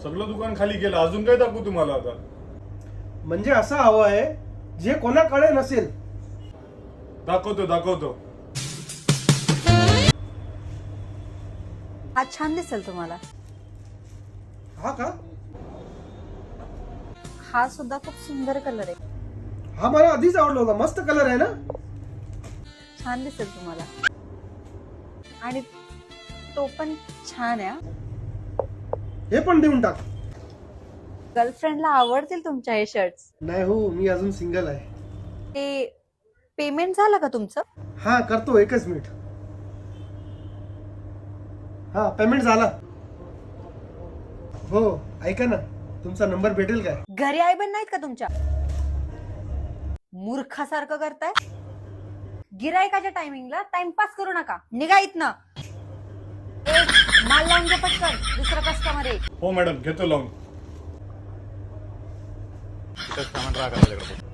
सगळं दुकान खाली केलं, अजून काय दाखवू तुम्हाला आता? म्हणजे असं हवं आहे जे कोणाकडे नसेल. दाखवतो. हा छान दिसेल तुम्हाला. हा का? हा सुद्धा खूप सुंदर कलर आहे. हा मला आधीच आवडला होता, मस्त कलर आहे ना. छान दिसेल तुम्हाला. आणि तो पण छान आहे. हे पण देऊन टाक. गर्लफ्रेंडला आवडतील तुमच्या हे शर्ट्स. नाही हो, मी अजून सिंगल आहे. ते पेमेंट झालं का तुमचं? हा करतो, एकच मिनिट. हा पेमेंट झाला. हो ऐका ना, तुमचा नंबर भेटेल काय? घरी आई पण नाहीत का तुमच्या? मूर्खासारखं करताय. गिरायकाच्या टायमिंगला टाइमपास करू नका. निघा इथनं. माल लावून घे पटकन, दुसरा कस्टमर आहे. हो मॅडम, घेतो लावून. सामान राखा